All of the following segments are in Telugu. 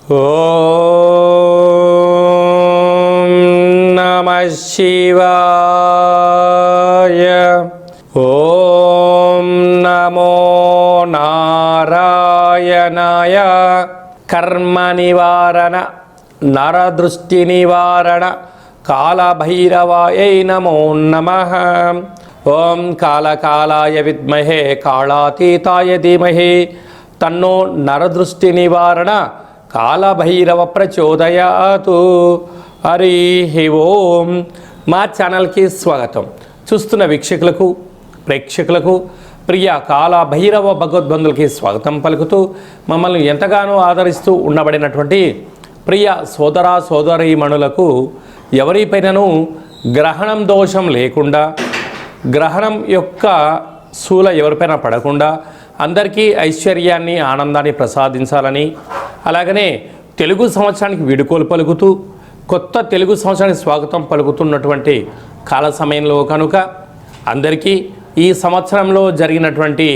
ఓం నమః శివాయ. ఓం నమో నారాయణాయ. కర్మ నివారణ నరదృష్టి నివారణ కాళభైరవాయై నమో నమః. ఓం కాళకాలాయ విద్మహే కాళాతీతాయ ధీమహి తన్నో నరదృష్టి నివారణ కాళభైరవ ప్రచోదయాతు. హరి ఓం. మా ఛానల్కి స్వాగతం. చూస్తున్న వీక్షకులకు ప్రేక్షకులకు ప్రియ కాళభైరవ భగవద్బంధులకి స్వాగతం పలుకుతూ మమ్మల్ని ఎంతగానో ఆదరిస్తూ ఉండబడినటువంటి ప్రియ సోదర సోదరీమణులకు ఎవరిపైనను గ్రహణం దోషం లేకుండా, గ్రహణం యొక్క శూల ఎవరిపైన పడకుండా అందరికీ ఐశ్వర్యాన్ని ఆనందాన్ని ప్రసాదించాలని, అలాగనే తెలుగు సంవత్సరానికి వీడుకోలు పలుకుతూ కొత్త తెలుగు సంవత్సరానికి స్వాగతం పలుకుతున్నటువంటి కాల సమయంలో కనుక అందరికీ ఈ సంవత్సరంలో జరిగినటువంటి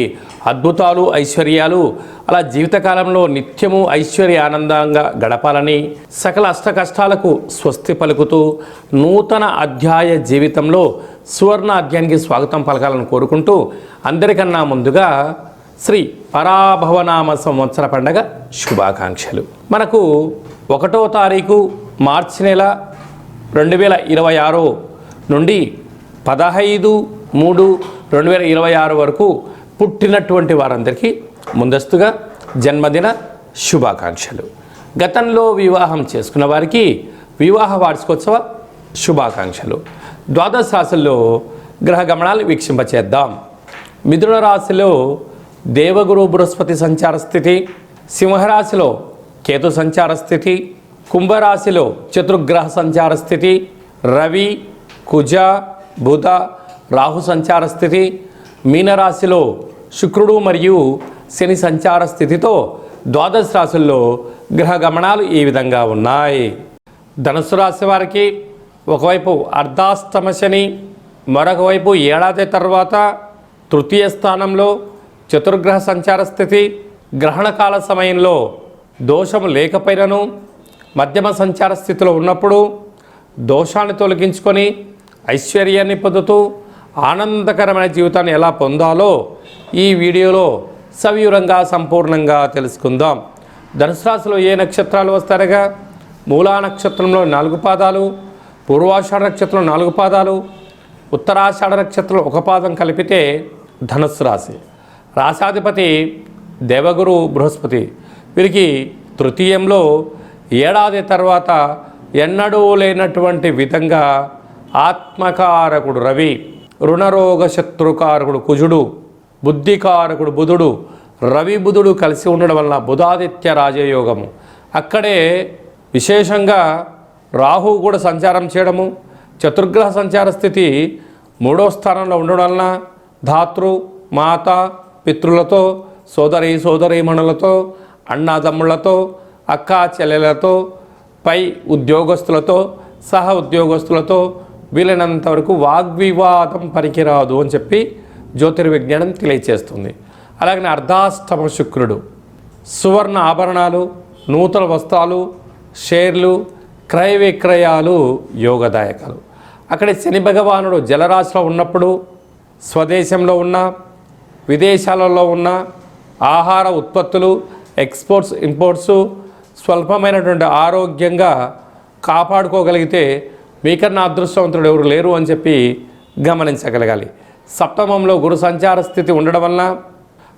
అద్భుతాలు ఐశ్వర్యాలు అలా జీవితకాలంలో నిత్యము ఐశ్వర్య ఆనందంగా గడపాలని, సకల అష్ట కష్టాలకు స్వస్తి పలుకుతూ నూతన అధ్యాయ జీవితంలో సువర్ణ అధ్యాయానికి స్వాగతం పలకాలని కోరుకుంటూ అందరికన్నా ముందుగా శ్రీ పరాభవనామ సంవత్సర పండగ శుభాకాంక్షలు. మనకు 1వ తారీఖు మార్చి నెల 2026 నుండి 15/3/2026 వరకు పుట్టినటువంటి వారందరికీ ముందస్తుగా జన్మదిన శుభాకాంక్షలు. గతంలో వివాహం చేసుకున్న వారికి వివాహ వార్షికోత్సవ శుభాకాంక్షలు. ద్వాదశ రాశుల్లో గ్రహ గమనాలు వీక్షింపచేద్దాం. మిథున రాశిలో దేవగురు బృహస్పతి సంచార స్థితి, సింహరాశిలో కేతు సంచార స్థితి, కుంభరాశిలో చతుర్గ్రహ సంచార స్థితి, రవి కుజ బుధ రాహు సంచార స్థితి, మీనరాశిలో శుక్రుడు మరియు శని సంచార స్థితితో ద్వాదశ రాశుల్లో గ్రహ గమనాలు ఈ విధంగా ఉన్నాయి. ధనుసు రాశి వారికి ఒకవైపు అర్ధాష్టమ శని, మరొక వైపు ఏడాది తర్వాత తృతీయ స్థానంలో చతుర్గ్రహ సంచార స్థితి, గ్రహణకాల సమయంలో దోషం లేకపోయినను మధ్యమ సంచార స్థితిలో ఉన్నప్పుడు దోషాన్ని తొలగించుకొని ఐశ్వర్యాన్ని పొందుతూ ఆనందకరమైన జీవితాన్ని ఎలా పొందాలో ఈ వీడియోలో సవివరంగా సంపూర్ణంగా తెలుసుకుందాం. ధనుసు రాశిలో ఏ నక్షత్రాలు వస్తారగా మూలా నక్షత్రంలో 4 పాదాలు, పూర్వాషాఢ నక్షత్రంలో 4 పాదాలు, ఉత్తరాషాఢ నక్షత్రంలో 1 పాదం కలిపితే ధనుస్సు రాశి. రాశాధిపతి దేవగురు బృహస్పతి. వీరికి తృతీయంలో ఏడాది తర్వాత ఎన్నడూ లేనటువంటి విధంగా ఆత్మకారకుడు రవి, రుణరోగ శత్రుకారకుడు కుజుడు, బుద్ధికారకుడు బుధుడు, రవి బుధుడు కలిసి ఉండడం వలన బుధాదిత్య రాజయోగము. అక్కడే విశేషంగా రాహు కూడా సంచారం చేయడము, చతుర్గ్రహ సంచార స్థితి 3వ స్థానంలో ఉండడం వలన ధాతృ మాత పితృలతో, సోదరీమణులతో, అన్నాదమ్ములతో, అక్కా చెల్లెలతో, పై ఉద్యోగస్తులతో, సహ ఉద్యోగస్తులతో వీలైనంత వరకు వాగ్వివాదం పనికిరాదు అని చెప్పి జ్యోతిర్విజ్ఞానం తెలియచేస్తుంది. అలాగనే అర్ధాష్టమ శుక్రుడు సువర్ణ ఆభరణాలు, నూతన వస్త్రాలు, షేర్లు, క్రయ విక్రయాలు యోగదాయకాలు. అక్కడ శని భగవానుడు జలరాశిలో ఉన్నప్పుడు స్వదేశంలో ఉన్న విదేశాలలో ఉన్న ఆహార ఉత్పత్తులు, ఎక్స్పోర్ట్స్ ఇంపోర్ట్స్ స్వల్పమైనటువంటి ఆరోగ్యంగా కాపాడుకోగలిగితే మీకన్నా అదృష్టవంతుడు ఎవరు లేరు అని చెప్పి గమనించగలగాలి. సప్తమంలో గురు సంచార స్థితి ఉండడం వలన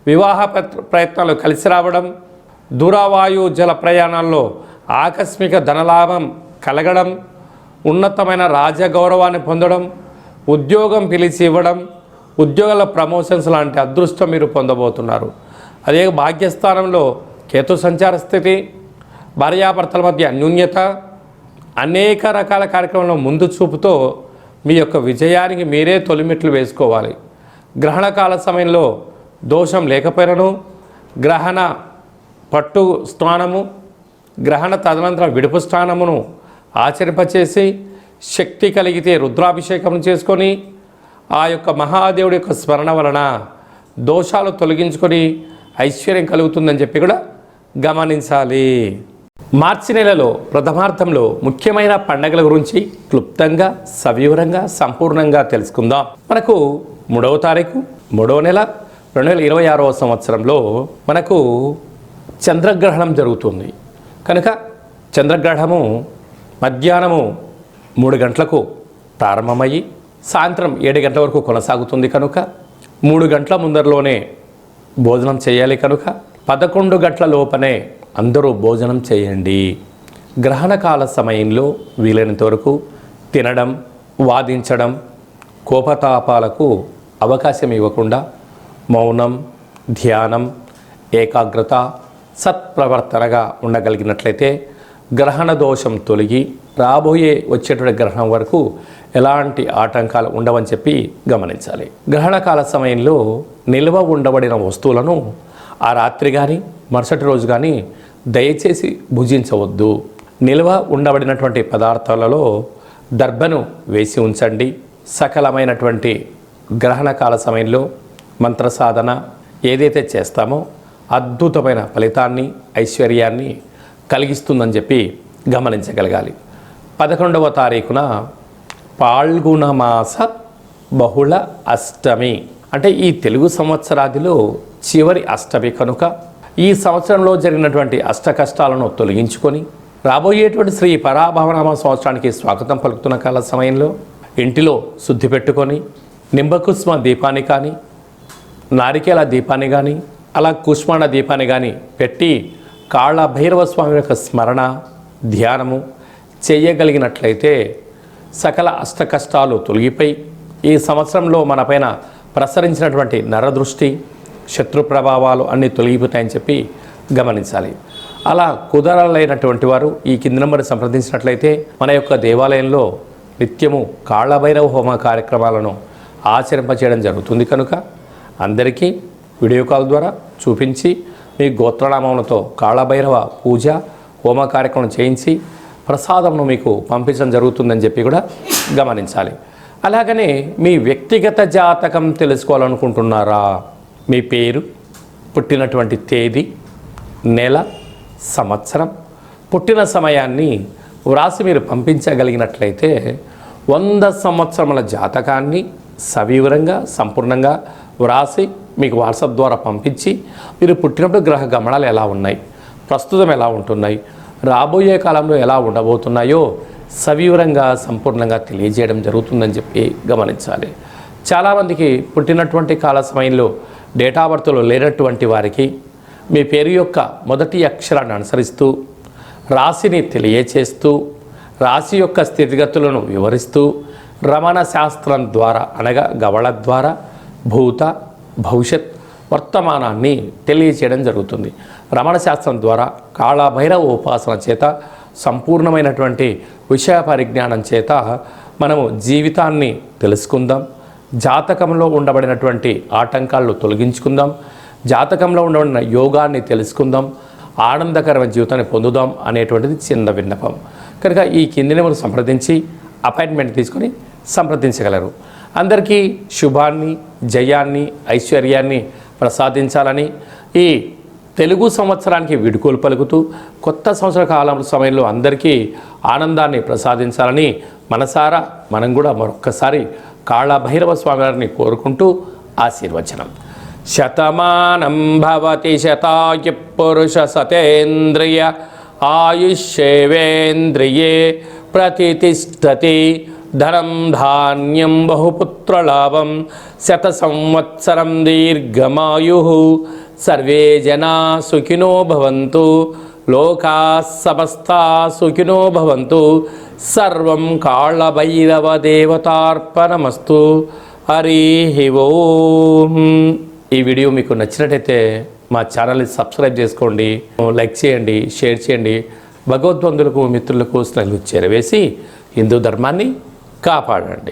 వివాహ ప్రయత్నాలు కలిసి రావడం, దూరవాయు జల ప్రయాణాల్లో ఆకస్మిక ధనలాభం కలగడం, ఉన్నతమైన రాజగౌరవాన్ని పొందడం, ఉద్యోగం పిలిచి ఇవ్వడం, ఉద్యోగాల ప్రమోషన్స్ లాంటి అదృష్టం మీరు పొందబోతున్నారు. అదే భాగ్యస్థానంలో కేతు సంచార స్థితి, భార్యాభర్తల మధ్య అన్యోన్యత, అనేక రకాల కార్యక్రమంలో ముందు చూపుతో మీ యొక్క విజయానికి మీరే తొలిమెట్లు వేసుకోవాలి. గ్రహణకాల సమయంలో దోషం లేకపోయినను గ్రహణ పట్టు స్థానము, గ్రహణ తదనంతరం విడుపు స్థానమును ఆచరింపచేసి శక్తి కలిగితే రుద్రాభిషేకం చేసుకొని ఆ యొక్క మహాదేవుడి యొక్క స్మరణ వలన దోషాలు తొలగించుకొని ఐశ్వర్యం కలుగుతుందని చెప్పి కూడా గమనించాలి. మార్చి నెలలో ప్రథమార్థంలో ముఖ్యమైన పండగల గురించి క్లుప్తంగా సవివరంగా సంపూర్ణంగా తెలుసుకుందాం. మనకు 3వ తారీఖు 3వ నెల 2026వ సంవత్సరంలో మనకు చంద్రగ్రహణం జరుగుతుంది. కనుక చంద్రగ్రహణము మధ్యాహ్నము 3 గంటలకు ప్రారంభమయ్యి సాయంత్రం 7 గంటల వరకు కొనసాగుతుంది. కనుక 3 గంటల ముందరలోనే భోజనం చేయాలి. కనుక 11 గంటల లోపనే అందరూ భోజనం చేయండి. గ్రహణ కాల సమయంలో వీలైనంత వరకు తినడం, వాదించడం, కోపతాపాలకు అవకాశం ఇవ్వకుండా మౌనం, ధ్యానం, ఏకాగ్రత, సత్ప్రవర్తనగా ఉండగలిగినట్లయితే గ్రహణ దోషం తొలగి రాబోయే వచ్చేటువంటి గ్రహణం వరకు ఎలాంటి ఆటంకాలు ఉండవని చెప్పి గమనించాలి. గ్రహణ కాల సమయంలో నిల్వ ఉండబడిన వస్తువులను ఆ రాత్రి కానీ మరుసటి రోజు కానీ దయచేసి భుజించవద్దు. నిల్వ ఉండబడినటువంటి పదార్థాలలో దర్భను వేసి ఉంచండి. సకలమైనటువంటి గ్రహణ కాల సమయంలో మంత్ర సాధన ఏదైతే చేస్తామో అద్భుతమైన ఫలితాన్ని, ఐశ్వర్యాన్ని కలిగిస్తుందని చెప్పి గమనించగలగాలి. 11వ తారీఖున పాల్గొన మాస బహుళ అష్టమి, అంటే ఈ తెలుగు సంవత్సరాదిలో చివరి అష్టమి కనుక ఈ సంవత్సరంలో జరిగినటువంటి అష్ట కష్టాలను తొలగించుకొని రాబోయేటువంటి శ్రీ పరాభవనామ సంవత్సరానికి స్వాగతం పలుకుతున్న కాల సమయంలో ఇంటిలో శుద్ధి పెట్టుకొని నింబకుస్మ దీపాన్ని కానీ, నారికేల దీపాన్ని కానీ, అలా కుష్మాండ దీపాన్ని కానీ పెట్టి కాళ్ళ భైరవ స్వామి యొక్క స్మరణ, ధ్యానము చేయగలిగినట్లయితే సకల అష్ట కష్టాలు తొలగిపోయి ఈ సంవత్సరంలో మనపైన ప్రసరించినటువంటి నరదృష్టి, శత్రు ప్రభావాలు అన్నీ తొలగిపోతాయని చెప్పి గమనించాలి. అలా కుదరలేనటువంటి వారు ఈ కింది నెంబర్ సంప్రదించినట్లయితే మన యొక్క దేవాలయంలో నిత్యము కాళ్ళభైరవ హోమ కార్యక్రమాలను ఆచరింపచేయడం జరుగుతుంది. కనుక అందరికీ వీడియో కాల్ ద్వారా చూపించి మీ గోత్రనామములతో కాళ్ళభైరవ పూజ హోమ కార్యక్రమం చేయించి ప్రసాదంను మీకు పంపించడం జరుగుతుందని చెప్పి కూడా గమనించాలి. అలాగనే మీ వ్యక్తిగత జాతకం తెలుసుకోవాలనుకుంటున్నారా? మీ పేరు, పుట్టినటువంటి తేదీ, నెల, సంవత్సరం, పుట్టిన సమయాన్ని వ్రాసి మీరు పంపించగలిగినట్లయితే 100 సంవత్సరముల జాతకాన్ని సవివరంగా సంపూర్ణంగా వ్రాసి మీకు వాట్సాప్ ద్వారా పంపించి మీరు పుట్టినప్పుడు గ్రహ గమనాలు ఎలా ఉన్నాయి, ప్రస్తుతం ఎలా ఉంటున్నాయి, రాబోయే కాలంలో ఎలా ఉండబోతున్నాయో సవివరంగా సంపూర్ణంగా తెలియజేయడం జరుగుతుందని చెప్పి గమనించాలి. చాలామందికి పుట్టినటువంటి కాల సమయంలో డేటా బర్త్లో లేనటువంటి వారికి మీ పేరు యొక్క మొదటి అక్షరాన్ని అనుసరిస్తూ రాశిని తెలియచేస్తూ రాశి యొక్క స్థితిగతులను వివరిస్తూ రమణ శాస్త్రం ద్వారా అనగా గవళ ద్వారా భూత, భవిష్యత్, వర్తమానాన్ని తెలియచేయడం జరుగుతుంది. రమణ శాస్త్రం ద్వారా కాళభైరవ ఉపాసన చేత సంపూర్ణమైనటువంటి విషయ పరిజ్ఞానం చేత మనము జీవితాన్ని తెలుసుకుందాం. జాతకంలో ఉండబడినటువంటి ఆటంకాలను తొలగించుకుందాం. జాతకంలో ఉండబడిన యోగాన్ని తెలుసుకుందాం. ఆనందకరమైన జీవితాన్ని పొందుదాం అనేటువంటిది చిన్న విన్నపం. కనుక ఈ కింది నెంబర్ సంప్రదించి అపాయింట్మెంట్ తీసుకొని సంప్రదించగలరు. అందరికీ శుభాన్ని, జయాన్ని, ఐశ్వర్యాన్ని ప్రసాదించాలని ఈ తెలుగు సంవత్సరానికి వీడ్కోలు పలుకుతూ కొత్త సంవత్సర కాలం సమయంలో అందరికీ ఆనందాన్ని ప్రసాదించాలని మనసారా మనం కూడా మరొక్కసారి కాళభైరవ స్వామి వారిని కోరుకుంటూ ఆశీర్వచనం. శతమానం భవతి శతాయు పురుష సతేంద్రియ ఆయుష్యేవేంద్రియే ప్రతిష్టతి ధనం ధాన్యం బహుపుత్రలాభం శత సంవత్సరం దీర్ఘమాయు సర్వే జనా సుఖినో భవంతు లోకా సమస్తా సుఖినో భవంతు సర్వం కాళభైరవ దేవతార్పణమస్తు. హరి ఓం. ఈ వీడియో మీకు నచ్చినట్టయితే మా ఛానల్ని సబ్స్క్రైబ్ చేసుకోండి, లైక్ చేయండి, షేర్ చేయండి. భగవద్బంధులకు, మిత్రులకు స్నేహితులకు చేరవేసి హిందూ ధర్మాన్ని కాపాడండి.